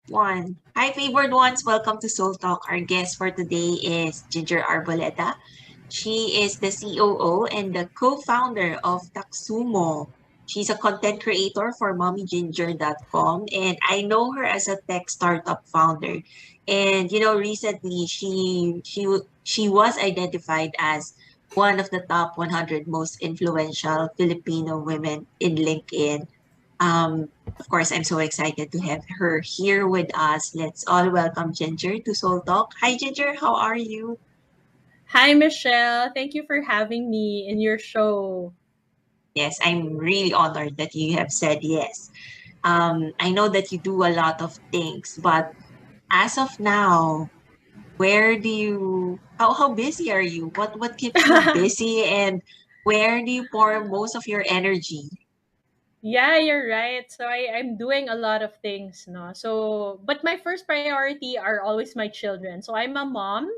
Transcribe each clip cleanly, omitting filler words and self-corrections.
One. Hi, favored ones. Welcome to Soul Talk. Our guest for today is Ginger Arboleda. She is the COO and the co-founder of Taxumo. She's a content creator for mommyginger.com, and I know her as a tech startup founder. And recently she was identified as one of the top 100 most influential Filipino women in LinkedIn. Of course, I'm so excited to have her here with us. Let's all welcome Ginger to Soul Talk. Hi, Ginger. How are you? Hi, Michelle. Thank you for having me in your show. Yes, I'm really honored that you have said yes. I know that you do a lot of things, but as of now, how busy are you? What keeps you busy, and where do you pour most of your energy? Yeah, you're right. So I'm doing a lot of things, no. So but my first priority are always my children. So I'm a mom.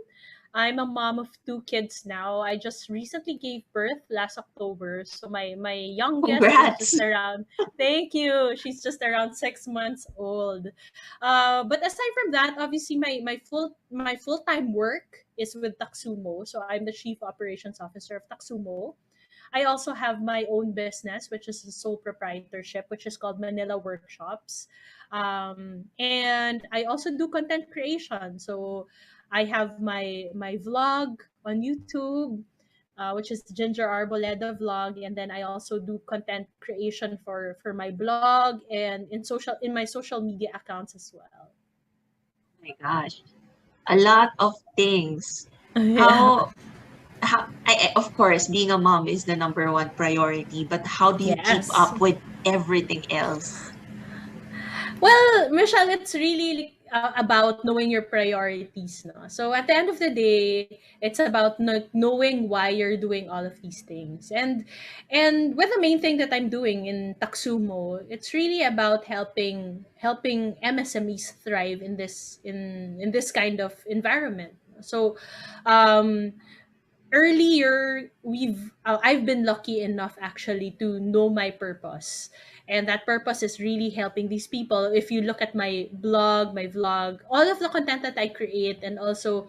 I'm a mom of two kids now. I just recently gave birth last October. So my youngest is Congrats. just around. Thank you. She's just around 6 months old. But aside from that, obviously my full time work is with Taxumo. So I'm the chief operations officer of Taxumo. I also have my own business, which is a sole proprietorship, which is called Manila Workshops. And I also do content creation. So I have my vlog on YouTube, which is Ginger Arboleda vlog, and then I also do content creation for my blog and in my social media accounts as well. Oh my gosh, a lot of things. Yeah. How of course, being a mom is the number one priority, but how do you keep Yes. up with everything else? Well, Michelle, it's really like, about knowing your priorities. No? So at the end of the day, it's about knowing why you're doing all of these things. And with the main thing that I'm doing in Taxumo, it's really about helping MSMEs thrive in this kind of environment. So um earlier I've been lucky enough actually to know my purpose, and that purpose is really helping these people. If you look at my blog, my vlog, all of the content that I create, and also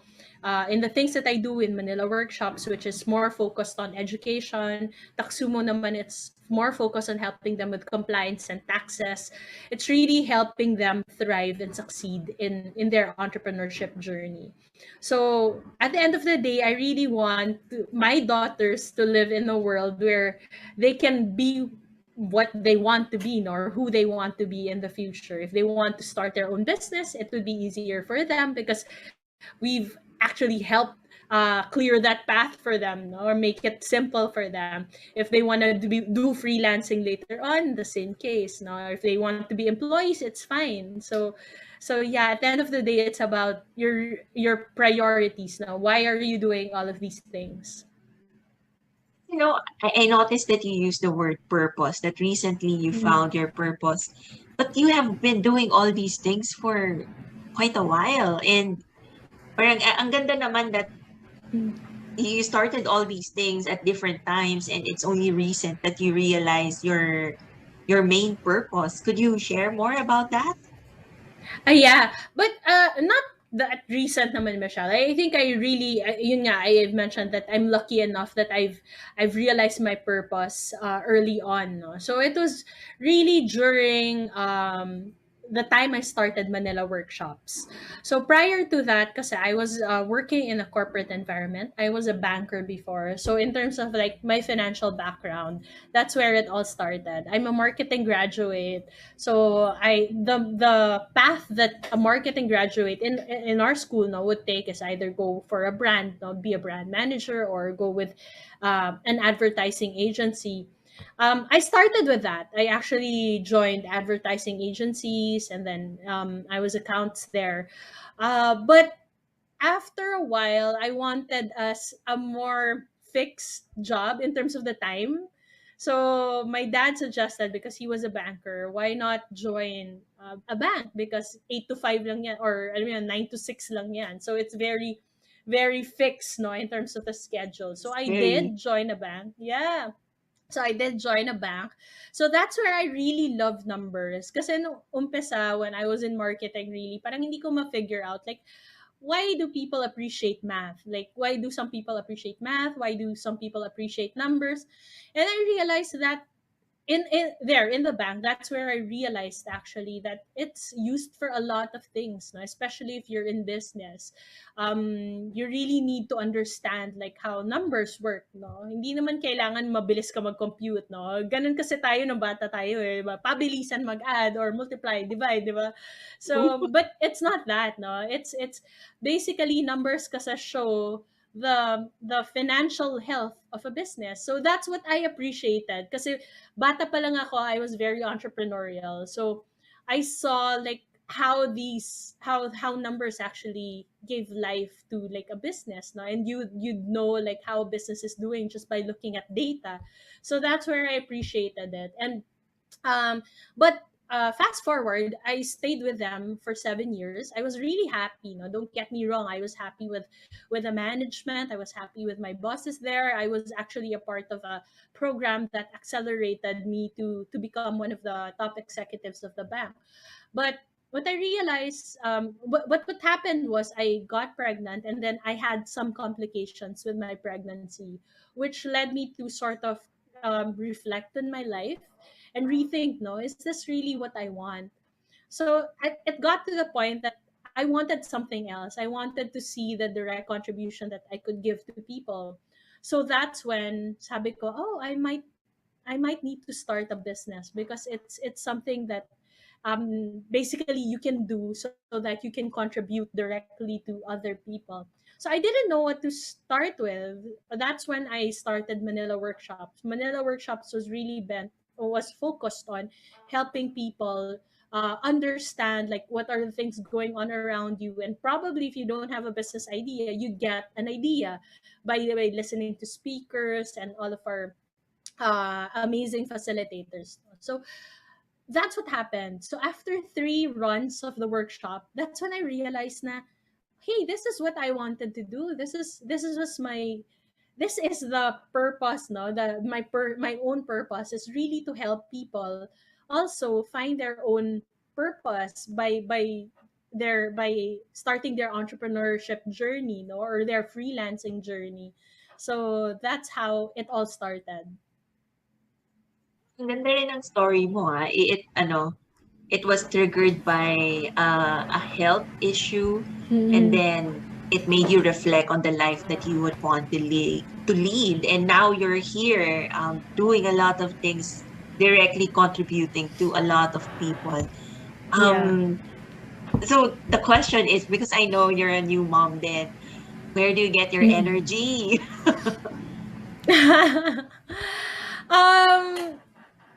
in the things that I do in Manila Workshops, which is more focused on education. Taxumo naman, it's more focused on helping them with compliance and taxes. It's really helping them thrive and succeed in their entrepreneurship journey. So at the end of the day, I really want my daughters to live in a world where they can be what they want to be, or who they want to be in the future. If they want to start their own business, it would be easier for them because we've actually helped clear that path for them, no? Or make it simple for them. If they want to do freelancing later on, the same case. No? Or if they want to be employees, it's fine. So yeah, at the end of the day, it's about your priorities now. Why are you doing all of these things? I noticed that you used the word purpose, that recently you found your purpose, but you have been doing all these things for quite a while. And parang, ang ganda naman that you started all these things at different times, and it's only recent that you realize your main purpose. Could you share more about that? Yeah, but not that recent naman, Michelle. I think I really, yun nga, I have mentioned that I'm lucky enough that I've realized my purpose early on. No? So it was really during the time I started Manila Workshops. So prior to that, kasi I was working in a corporate environment. I was a banker before. So in terms of like my financial background, that's where it all started. I'm a marketing graduate. So the path that a marketing graduate in our school now would take is either go for a brand, now be a brand manager, or go with an advertising agency. I started with that. I actually joined advertising agencies, and then I was accounts there. But after a while, I wanted us a more fixed job in terms of the time. So my dad suggested, because he was a banker, why not join a bank? Because 8 to 5 lang yan, or I mean 9 to 6 lang yan. So it's very fixed, no, in terms of the schedule. So I Very. did join a bank. Yeah. So I did join a bank. So that's where I really love numbers. Kasi nung umpisa, when I was in marketing, really, parang hindi ko ma-figure out, like, why do people appreciate math? Like, why do some people appreciate math? Why do some people appreciate numbers? And I realized that in there in the bank, that's where I realized actually that it's used for a lot of things, no? Especially if you're in business. You really need to understand like how numbers work, no? Hindi naman kailangan mabilis ka mag-compute, no? Ganun kasi tayo nung bata tayo, eh, diba? Pabilisan mag-add or multiply, divide, di ba? So but it's not that, no? It's basically numbers kasi show the financial health of a business. So that's what I appreciated kasi bata pa lang ako, I was very entrepreneurial. So I saw like how numbers actually gave life to like a business, no? And you'd know like how a business is doing just by looking at data. So that's where I appreciated it. And but fast forward, I stayed with them for 7 years. I was really happy. No, don't get me wrong. I was happy with the management. I was happy with my bosses there. I was actually a part of a program that accelerated me to become one of the top executives of the bank. But what I realized, what happened was I got pregnant, and then I had some complications with my pregnancy, which led me to sort of reflect on my life and rethink, no, is this really what I want? So it got to the point that I wanted something else. I wanted to see the direct contribution that I could give to people. So that's when sabi ko, oh, I might need to start a business because it's something that basically you can do so that you can contribute directly to other people. So I didn't know what to start with. That's when I started Manila Workshops. Manila Workshops was really bent or was focused on helping people understand like what are the things going on around you, and probably if you don't have a business idea, you get an idea by the way listening to speakers and all of our amazing facilitators. So that's what happened. So after 3 runs of the workshop, that's when I realized na, hey, this is what I wanted to do. This is just my this is the purpose, no? My own purpose is really to help people also find their own purpose by starting their entrepreneurship journey, no, or their freelancing journey. So that's how it all started. Ang ganda rin ng story mo, ha. It was triggered by a health issue, and Mm-hmm. then it made you reflect on the life that you would want to lead. And now you're here, doing a lot of things, directly contributing to a lot of people. Yeah. Um, so the question is, because I know you're a new mom then, where do you get your Mm-mm. energy? um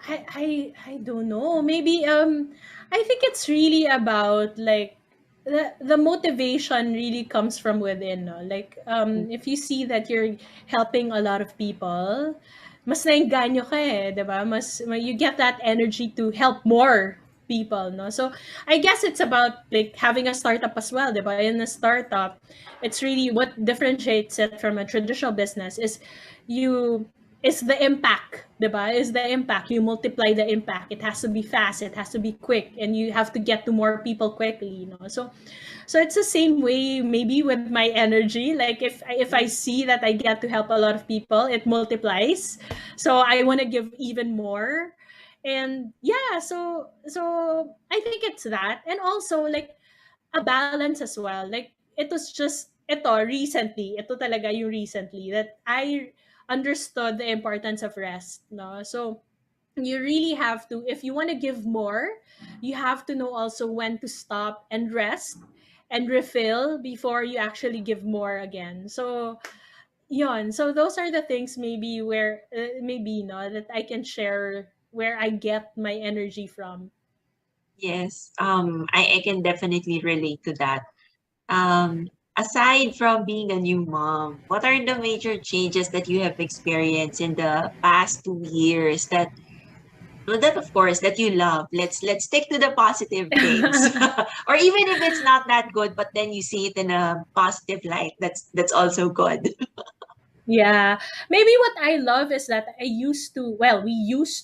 I don't know. Maybe I think it's really about like the motivation really comes from within, no? Like if you see that you're helping a lot of people, mas naengganyo ka eh, 'di ba? You get that energy to help more people, no? So I guess it's about like having a startup as well, 'di ba? In a startup, it's really what differentiates it from a traditional business you is the impact, 'di ba? Is the impact. You multiply the impact. It has to be fast, it has to be quick, and you have to get to more people quickly, you know. So it's the same way maybe with my energy. Like if I see that I get to help a lot of people, it multiplies. So I want to give even more. And yeah, so I think it's that. And also like a balance as well. Like it was just ito talaga yung recently that I understood the importance of rest, no? So you really have to, if you want to give more, you have to know also when to stop and rest and refill before you actually give more again. So yon, so those are the things maybe where maybe no that I can share where I get my energy from. Yes, I can definitely relate to that. Aside from being a new mom, what are the major changes that you have experienced in the past 2 years that, well, that of course that you love? Let's stick to the positive things, or even if it's not that good, but then you see it in a positive light. That's also good. Yeah. Maybe what I love is that we used to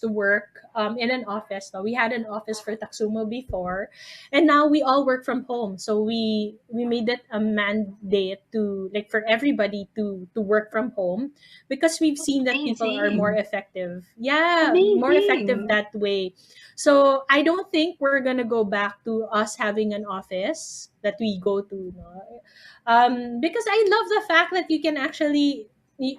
work in an office. No? We had an office for Taxumo before, and now we all work from home. So we made it a mandate to like for everybody to work from home because we've seen that people are more Amazing. effective. Yeah, more effective Amazing. that way. So I don't think we're gonna go back to us having an office that we go to. No? Because I love the fact that you can actually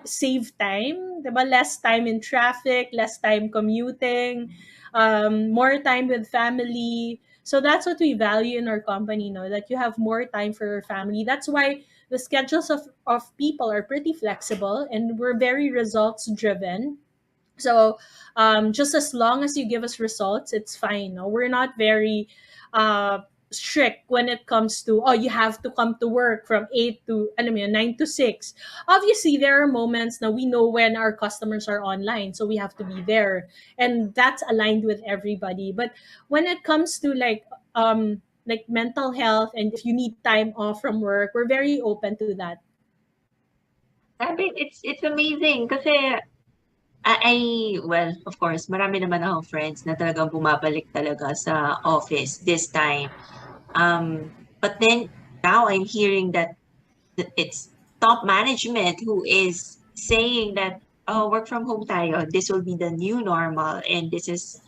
save time, diba? Less time in traffic, less time commuting, more time with family. So that's what we value in our company, no? That you have more time for your family. That's why the schedules of people are pretty flexible and we're very results driven. So just as long as you give us results, it's fine. No? We're not very uh, strict when it comes to, oh, you have to come to work from 8 to, alam mo yun, 9 to 6. Obviously, there are moments now we know when our customers are online, so we have to be there. And that's aligned with everybody. But when it comes to like mental health and if you need time off from work, we're very open to that. Sabi, it's amazing kasi well, of course, marami naman akong friends na talagang bumabalik talaga sa office this time. But then now I'm hearing that it's top management who is saying that, oh, work from home tayo. This will be the new normal, and it's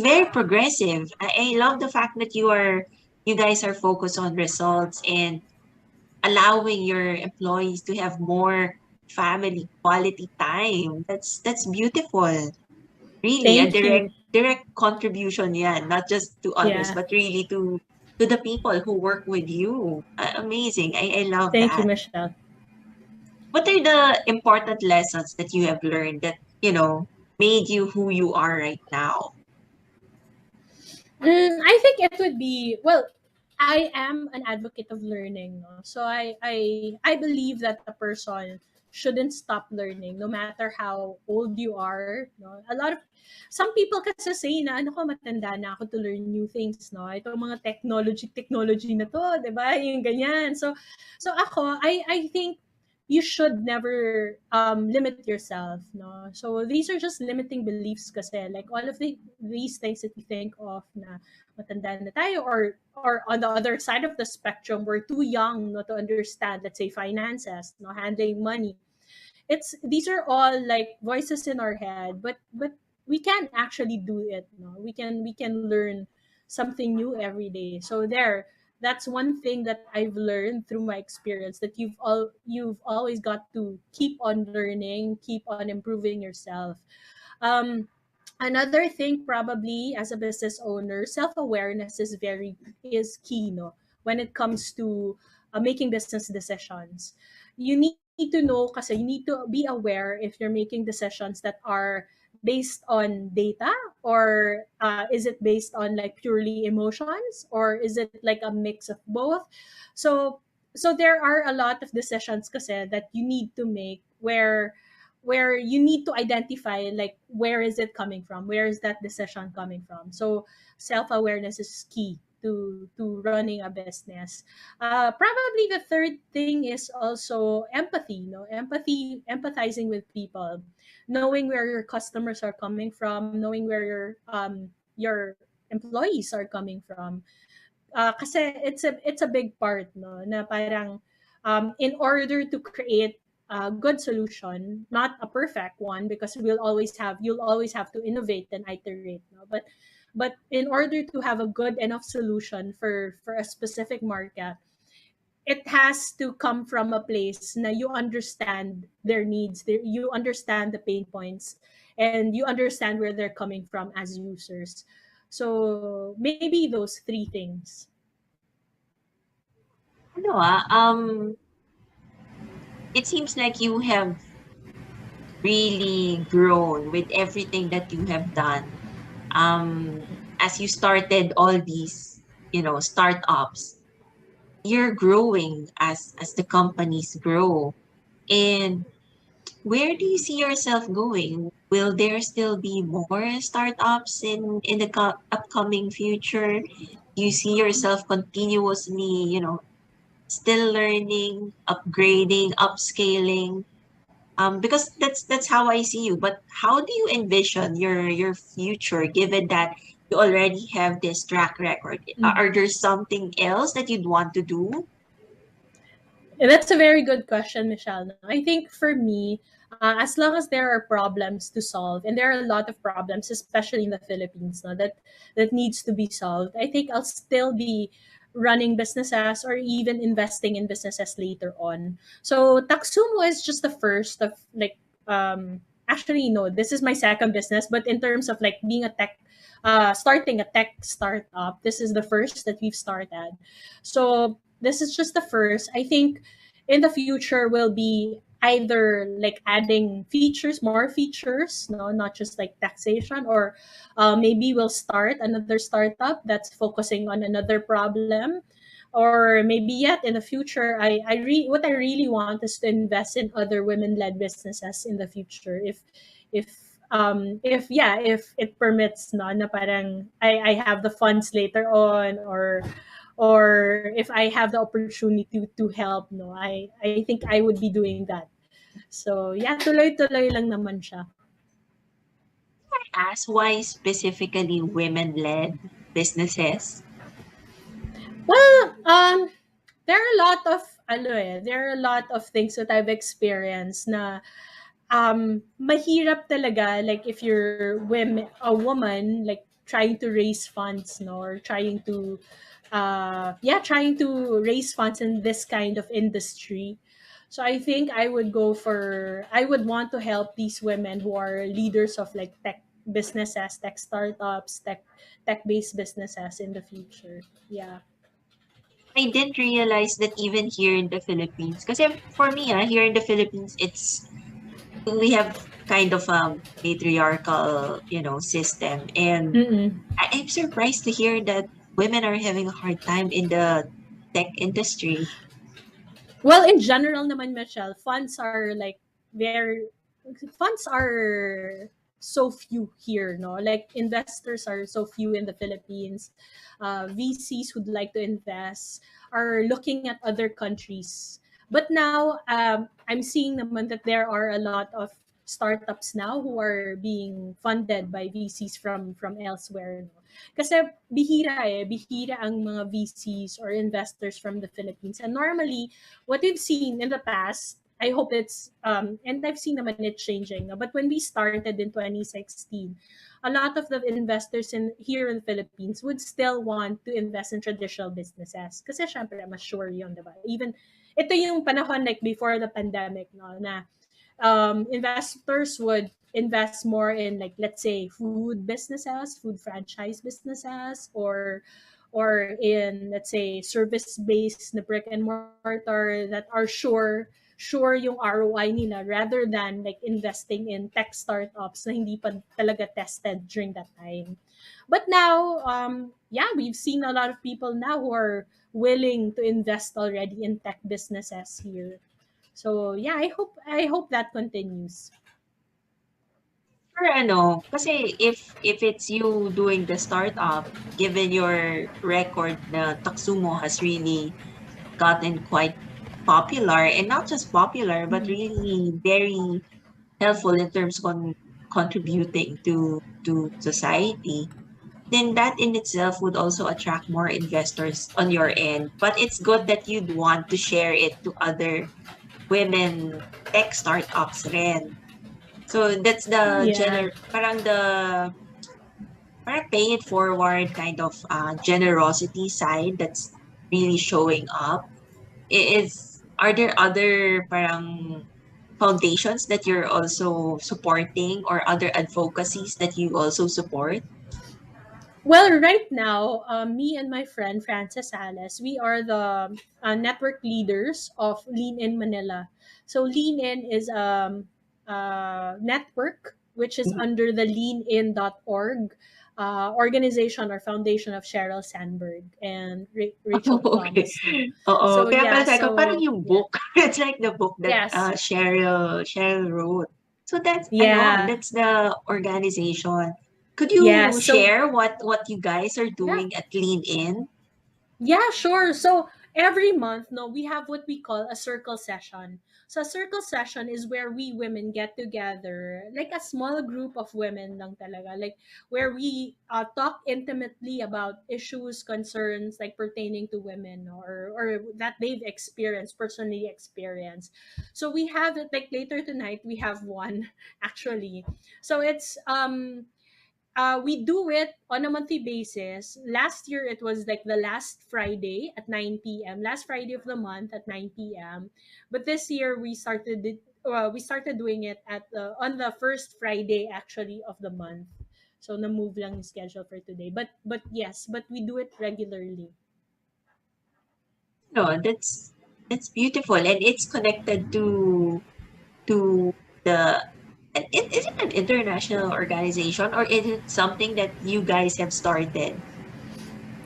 very progressive. I love the fact that you guys are focused on results and allowing your employees to have more family quality time. That's beautiful. Really, a Thank you. direct contribution, yeah, not just to others, Yeah. but really to the people who work with you. Amazing. I love Thank you, that. Michelle. What are the important lessons that you have learned that, made you who you are right now? I think it would be well. I am an advocate of learning, no? So I believe that a person shouldn't stop learning no matter how old you are. No, a lot of some people kasi say na ano ko matanda na ako to learn new things, no. Ito mga technology na to, 'di ba? Yung ganyan. So ako I think you should never limit yourself, no. So these are just limiting beliefs kasi like all of these things that we think of na matanda na tayo or on the other side of the spectrum we're too young no to understand, let's say, finances, no, handling money. It's these are all like voices in our head, but we can actually do it, no. We can learn something new every day. So there, that's one thing that I've learned through my experience, that you've always got to keep on learning, keep on improving yourself. um Another thing, probably as a business owner, self-awareness is key, no, when it comes to making business decisions. You need to know kasi you need to be aware if you're making decisions that are based on data, or is it based on like purely emotions, or is it like a mix of both. So so there are a lot of decisions kasi that you need to make where you need to identify like where is it coming from, where is that decision coming from. So self-awareness is key to running a business. Probably the third thing is also empathy, empathizing with people, knowing where your customers are coming from, knowing where your employees are coming from. Kasi it's a big part, no, na parang in order to create a good solution, not a perfect one, because you'll always have to innovate and iterate, no, but in order to have a good enough solution for a specific market, it has to come from a place na you understand their needs, you understand the pain points, and you understand where they're coming from as users. So maybe those three things. Ano it seems like you have really grown with everything that you have done. As you started all these, startups, you're growing as the companies grow. And where do you see yourself going? Will there still be more startups in the upcoming future? Do you see yourself continuously, still learning, upgrading, upscaling? Because that's how I see you. But how do you envision your future, given that you already have this track record? Are there something else that you'd want to do? That's a very good question, Michelle. No? I think for me, as long as there are problems to solve, and there are a lot of problems, especially in the Philippines, no, that needs to be solved, I think I'll still be running businesses or even investing in businesses later on. So Taxumo is just the first of like actually no, this is my second business, but in terms of like being a tech starting a tech startup, this is the first that we've started. So this is just the first. I think in the future will be either like adding features, more features, no, not just like taxation, or maybe we'll start another startup that's focusing on another problem, or maybe yet in the future, what I really want is to invest in other women-led businesses in the future. If it permits, no, na parang I have the funds later on, or if I have the opportunity to help, no, I think I would be doing that. So yeah, tuloy-tuloy lang naman siya. Ask why specifically women-led businesses? Well, there are a lot of there are a lot of things that I've experienced na mahirap talaga, like if you're a woman, like trying to raise funds, no, or trying to raise funds in this kind of industry. So I think I would want to help these women who are leaders of like tech businesses, tech startups, tech based businesses in the future. Yeah. I didn't realize that even here in the Philippines, because for me, here in the Philippines, we have kind of a matriarchal, system, and Mm-mm. I'm surprised to hear that women are having a hard time in the tech industry. Well, in general naman, Michelle, funds are so few here, no? Like investors are so few in the Philippines. VCs who'd like to invest are looking at other countries. But now, I'm seeing naman that there are a lot of startups now who are being funded by VCs from elsewhere. No? Kasi bihira ang mga VCs or investors from the Philippines. And normally, what we've seen in the past, I hope and I've seen naman it changing. No? But when we started in 2016, a lot of the investors in here in the Philippines would still want to invest in traditional businesses. Kasi syempre, mas sure yun, diba? Even, ito yung panahon like before the pandemic, no, na investors would invest more in like let's say food businesses, food franchise businesses, or in let's say service based na brick and mortar that are sure yung ROI nila rather than like investing in tech startups na hindi pa talaga tested during that time. But now, yeah, we've seen a lot of people now who are willing to invest already in tech businesses here. So yeah, I hope that continues. For kasi if it's you doing the startup, given your record, the Taxumo has really gotten quite popular, and not just popular, but Mm. really very helpful in terms contributing to society, then that in itself would also attract more investors on your end. But it's good that you'd want to share it to other women tech startups rin. So that's the Yeah. parang pay it forward kind of generosity side that's really showing up. Are there other parang foundations that you're also supporting, or other advocacies that you also support? Well, right now, me and my friend Frances Alice, we are the network leaders of Lean In Manila. So Lean In is a network which is under the leanin.org organization or foundation of Cheryl Sandberg and Rachel Okay. Thomas. No? Oo. So Kaya yeah, pala sabi ko, parang so yung yeah, book. It's like the book that yes, Cheryl wrote. So yeah, that's the organization. Could yeah. you So share what you guys are yeah, doing at Lean In? yeah, sure. So every month, no, we have what we call a circle session. So a circle session is where we women get together, like a small group of women lang talaga, like where we talk intimately about issues, concerns like pertaining to women, or that they've experienced, personally experienced. So we have it like later tonight. We have one actually. So it's we do it on a monthly basis. Last year, it was like the last Friday at 9 p.m. Last Friday of the month at 9 p.m. But this year, we started doing it at on the first Friday actually of the month. So na-move lang yung schedule for today. But yes, but we do it regularly. No, that's beautiful, and it's connected to the. Is it an international organization, or is it something that you guys have started?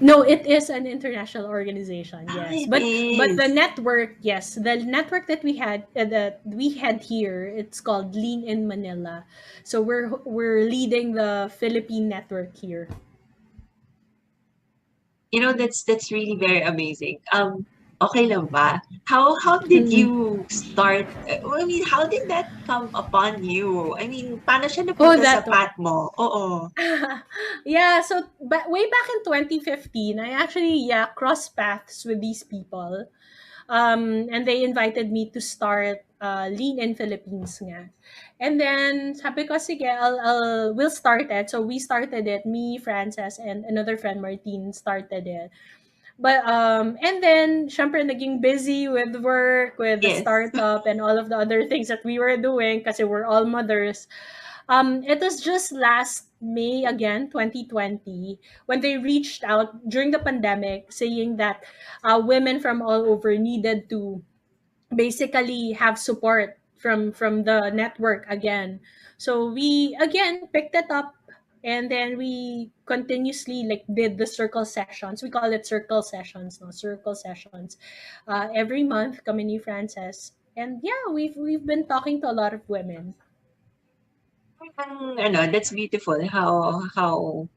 No, it is an international organization. Ah, Yes, it but the is. network, yes, the network that we had here, it's called Lean in Manila. So we're leading the Philippine network here. That's really very amazing. Okay lang ba? How did Mm-mm. you start? I mean, how did that come upon you? I mean, paano siya Oh, napunta sa that one. path mo? Oo. Yeah, so way back in 2015, I actually crossed paths with these people. And they invited me to start Lean in Philippines nga. And then sabi ko, sige, we'll start it. So we started it, me, Frances, and another friend, Martin, started it. But and then syempre naging busy with work, with the Yes. startup and all of the other things that we were doing kasi we're all mothers. It was just last May again, 2020, when they reached out during the pandemic saying that women from all over needed to basically have support from the network again. So we again picked it up, and then we continuously like did the circle sessions. We call it circle sessions, no, circle sessions. Every month kami ni Frances. And yeah, we've been talking to a lot of women. That's beautiful how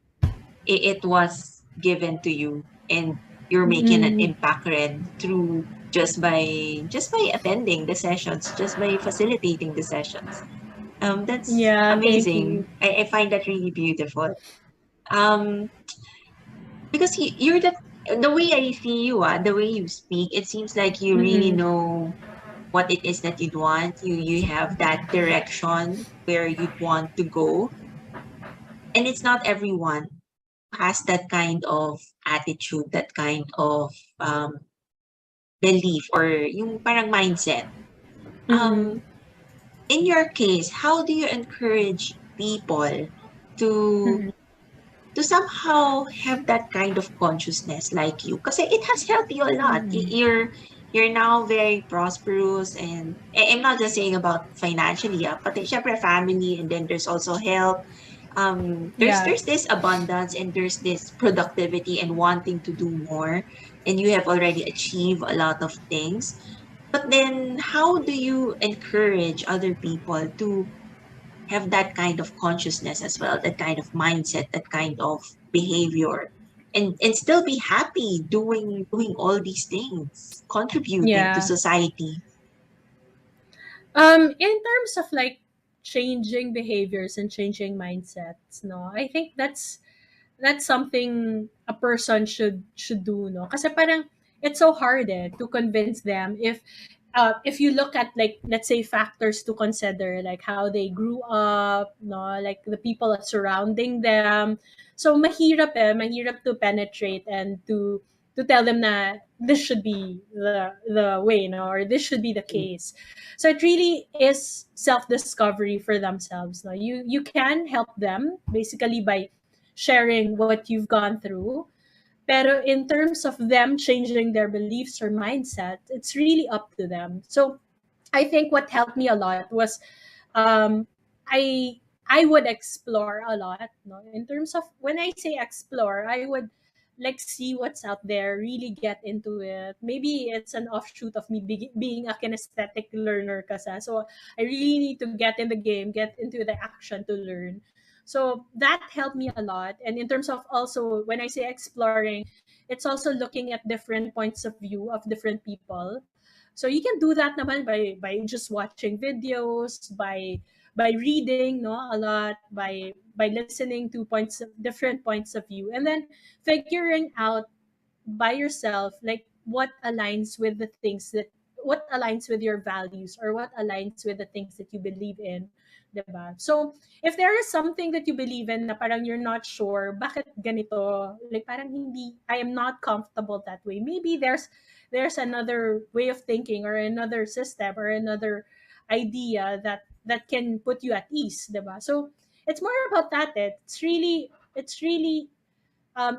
it was given to you, and you're making an Mm-mm. impact red through just by attending the sessions, just by facilitating the sessions. That's Yeah, thank you. amazing. I find that really beautiful. Um, because you're the way I see you, the way you speak, it seems like you really Mm-mm. know what it is that you'd want. You have that direction where you'd want to go, and it's not everyone has that kind of attitude, that kind of belief, or yung parang mindset. Mm-mm. Um, in your case, how do you encourage people to Mm-mm. to somehow have that kind of consciousness like you? Because it has helped you a lot. Mm-mm. You're now very prosperous, and I'm not just saying about financially, but syempre family, and then there's also health. Yeah. There's this abundance, and there's this productivity and wanting to do more, and you have already achieved a lot of things. But then how do you encourage other people to have that kind of consciousness as well, that kind of mindset, that kind of behavior, and still be happy doing all these things, contributing to Yeah. society? In terms of like changing behaviors and changing mindsets, no, I think that's something a person should do, no, kasi parang it's so hard to convince them if you look at like let's say factors to consider, like how they grew up, no, like the people surrounding them. So mahirap to penetrate and to tell them that this should be the way, no, or this should be the case. So it really is self discovery for themselves, no. You can help them basically by sharing what you've gone through. Pero in terms of them changing their beliefs or mindset, it's really up to them. So I think what helped me a lot was um, I would explore a lot. No? In terms of when I say explore, I would like see what's out there, really get into it. Maybe it's an offshoot of me being a kinesthetic learner kasi. So I really need to get in the game, get into the action to learn. So that helped me a lot. And in terms of also, when I say exploring, it's also looking at different points of view of different people. So you can do that naman by just watching videos, by reading no a lot, by listening to different points of view, and then figuring out by yourself like what aligns with the things that what aligns with your values or what aligns with the things that you believe in, diba? So if there is something that you believe in na parang you're not sure bakit ganito, like parang hindi, I am not comfortable that way, maybe there's another way of thinking or another system or another idea that can put you at ease, diba? So it's more about that. It's really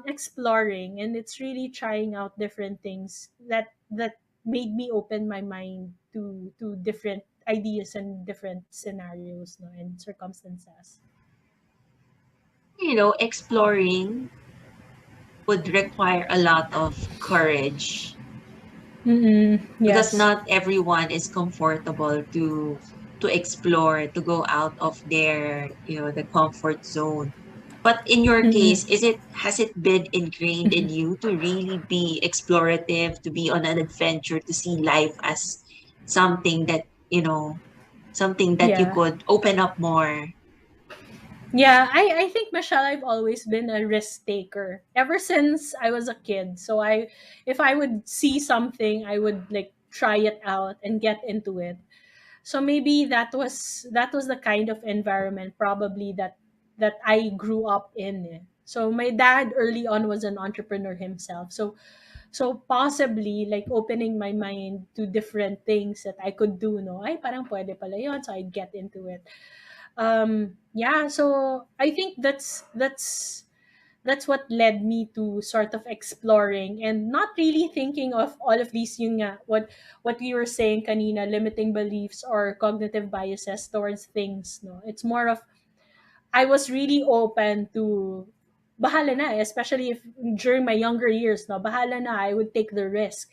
exploring, and it's really trying out different things that made me open my mind to different ideas and different scenarios, no, and circumstances. Exploring would require a lot of courage Mm-mm. because Yes. not everyone is comfortable to explore, to go out of their, the comfort zone. But in your Mm-mm. case, has it been ingrained in you to really be explorative, to be on an adventure, to see life as something that, something that you Yeah. could open up more? Yeah, I think, Michelle, I've always been a risk taker ever since I was a kid. So I if I would see something, I would like try it out and get into it. So maybe that was the kind of environment probably that I grew up in. Eh. So my dad early on was an entrepreneur himself. So possibly like opening my mind to different things that I could do, no. Ay parang pwede pala 'yon, so I'd get into it. Yeah, so I think that's what led me to sort of exploring and not really thinking of all of these yung nga, what we were saying kanina, limiting beliefs or cognitive biases towards things, no. It's more of I was really open to bahala na, especially if during my younger years, no, bahala na, I would take the risk.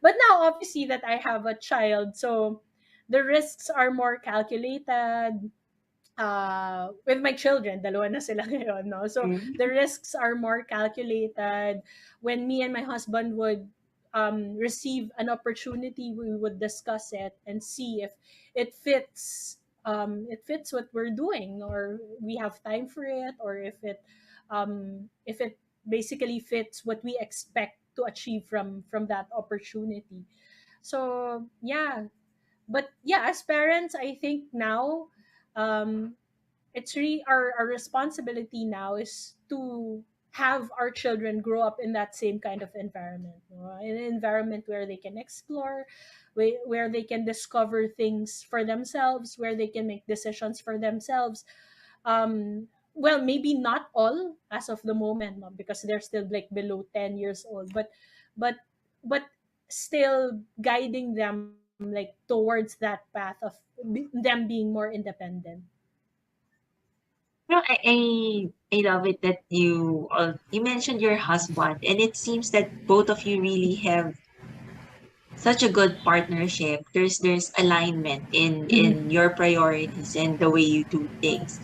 But now obviously that I have a child, so the risks are more calculated. With my children, dalawa na sila ngayon, no? So the Mm. risks are more calculated. When me and my husband would receive an opportunity, we would discuss it and see if it fits what we're doing, or we have time for it, or if it basically fits what we expect to achieve from that opportunity. So yeah, but yeah, as parents, I think now um it's really our responsibility now is to have our children grow up in that same kind of environment, no? In an environment where they can explore, where they can discover things for themselves, where they can make decisions for themselves. Well, maybe not all as of the moment, no, because they're still like below 10 years old, but but still guiding them like towards that path of them being more independent. I love it that you mentioned your husband, and it seems that both of you really have such a good partnership. There's alignment in Mm-mm. your priorities and the way you do things.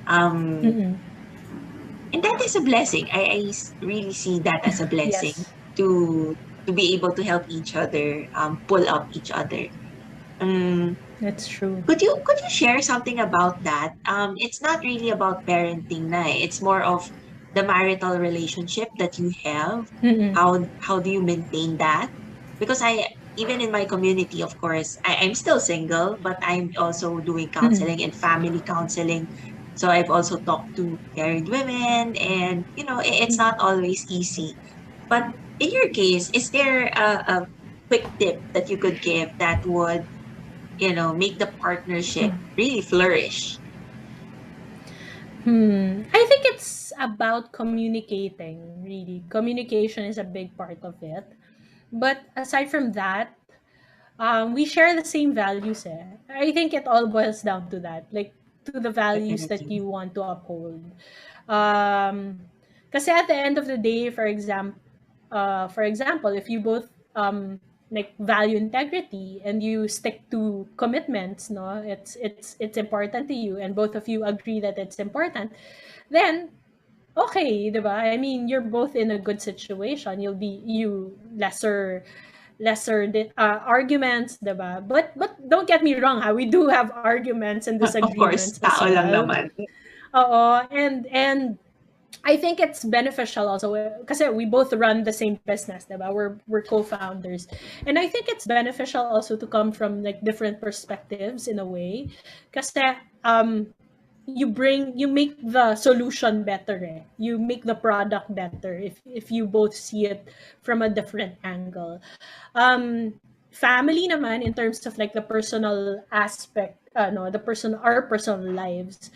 Um, Mm-mm. and that is a blessing. Really see that as a blessing Yes, to to be able to help each other, pull up each other. Um, that's true. could you share something about that? It's not really about parenting, na. It's more of the marital relationship that you have. Mm-mm. How do you maintain that? Because even in my community, of course, I'm still single, but I'm also doing Mm-mm. counseling and family counseling. So I've also talked to married women, and it's not always easy. But in your case, is there a quick tip that you could give that would make the partnership really flourish? I think it's about communicating, really. Communication is a big part of it. But aside from that, we share the same values. Eh. I think it all boils down to that, like to the values that Definitely. you want to uphold. Um, kasi at the end of the day, for example, if you both like value integrity and you stick to commitments, no, it's important to you, and both of you agree that it's important, then okay, diba? I mean, you're both in a good situation. You'll be you arguments, diba? But don't get me wrong, ha, we do have arguments and Of course, disagreements as tao lang well. naman. Oo, and I think it's beneficial also because we both run the same business, diba? We're co-founders. And I think it's beneficial also to come from like different perspectives in a way. Kasi um you make the solution better, eh. You make the product better if you both see it from a different angle. Um family naman in terms of like the personal aspect, no, the person our personal lives.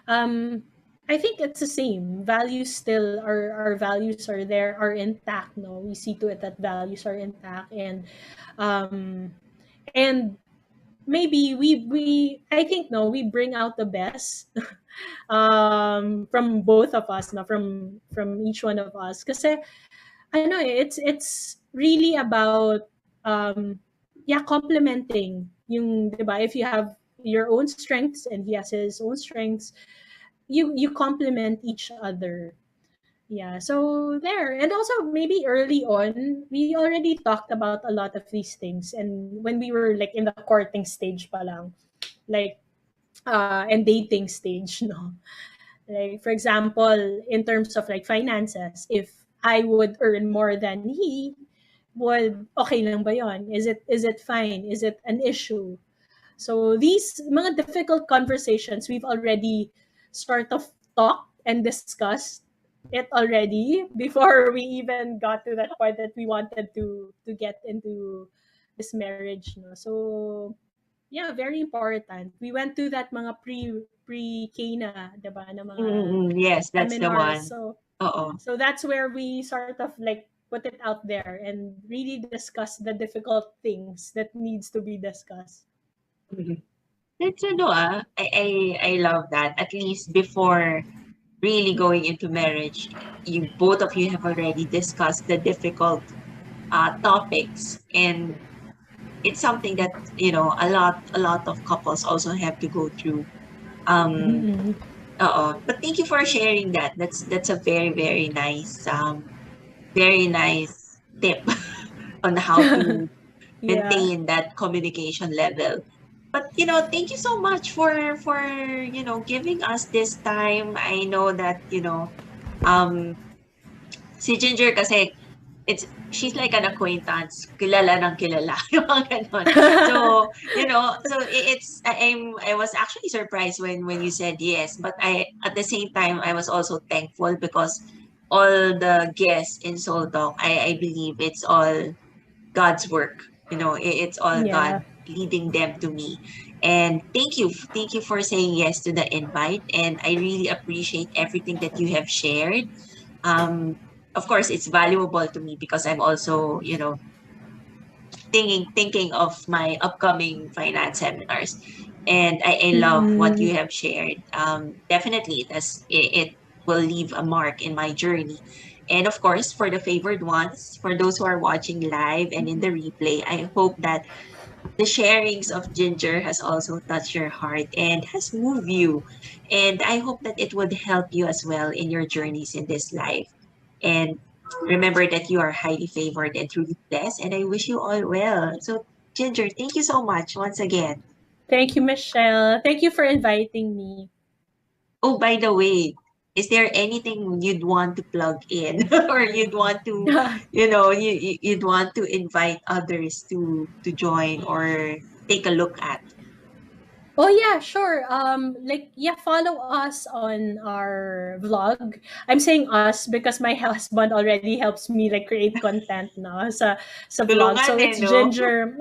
Um I think it's the same. Values still our values are there, are intact, no. We see to it that values are intact, um and maybe I think, no, we bring out the best from both of us, no, from each one of us, kasi I know it's really about yeah, complementing yung, diba, if you have your own strengths and he has his own strengths, you complement each other. Yeah, so there. And also maybe early on, we already talked about a lot of these things. And when we were like in the courting stage pa lang, like and dating stage, no. Like for example, in terms of like finances, if I would earn more than he would, okay lang ba yon? Is it fine? Is it an issue? So these mga difficult conversations we've already sort of talked and discussed it already before we even got to that point that we wanted to get into this marriage, no. So yeah, very important. We went to that mga pre-K na, diba, na mga Yes, that's the seminars. one. So Oo. so that's where we sort of like put it out there and really discuss the difficult things that needs to be discussed. Mhm. That's I love that. At least before really going into marriage, you both of you have already discussed the difficult topics, and it's something that a lot of couples also have to go through. Um, Mm-mm. but thank you for sharing that. That's a very very nice tip on how to Yeah. maintain that communication level. But thank you so much for giving us this time. I know that um si Ginger kasi she's like an acquaintance, kilala ng kilala, yung mga ganon. So, I was actually surprised when you said yes, but at the same time, I was also thankful because all the guests in Soul Talk, I believe it's all God's work. It's all God Yeah. leading them to me. And thank you for saying yes to the invite. And I really appreciate everything that you have shared. Um, of course, it's valuable to me because I'm also, thinking of my upcoming finance seminars, and I love what Mm-mm. you have shared. Definitely, it will leave a mark in my journey. And of course, for the favored ones, for those who are watching live and in the replay, I hope that the sharings of Ginger has also touched your heart and has moved you. And I hope that it would help you as well in your journeys in this life. And remember that you are highly favored and truly blessed. And I wish you all well. So, Ginger, thank you so much once again. Thank you, Michelle. Thank you for inviting me. Oh, by the way, is there anything you'd want to plug in or you'd want to, you'd want to invite others to join or take a look at? Oh yeah, sure. Like yeah, follow us on our vlog. I'm saying us because my husband already helps me like create content now sa vlog. Tulungan So eh, it's no? Ginger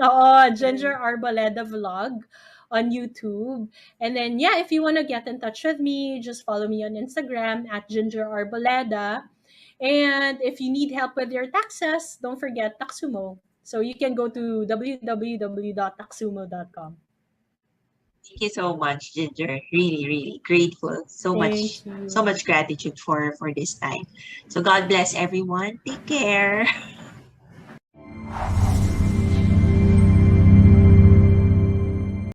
Arboleda vlog on YouTube. And then yeah, if you want to get in touch with me, just follow me on Instagram at Ginger Arboleda. And if you need help with your taxes, don't forget Taxumo. So you can go to www.taxumo.com. Thank you so much, Ginger. Really, really grateful. Thank So you. much gratitude for this time. So God bless everyone. Take care.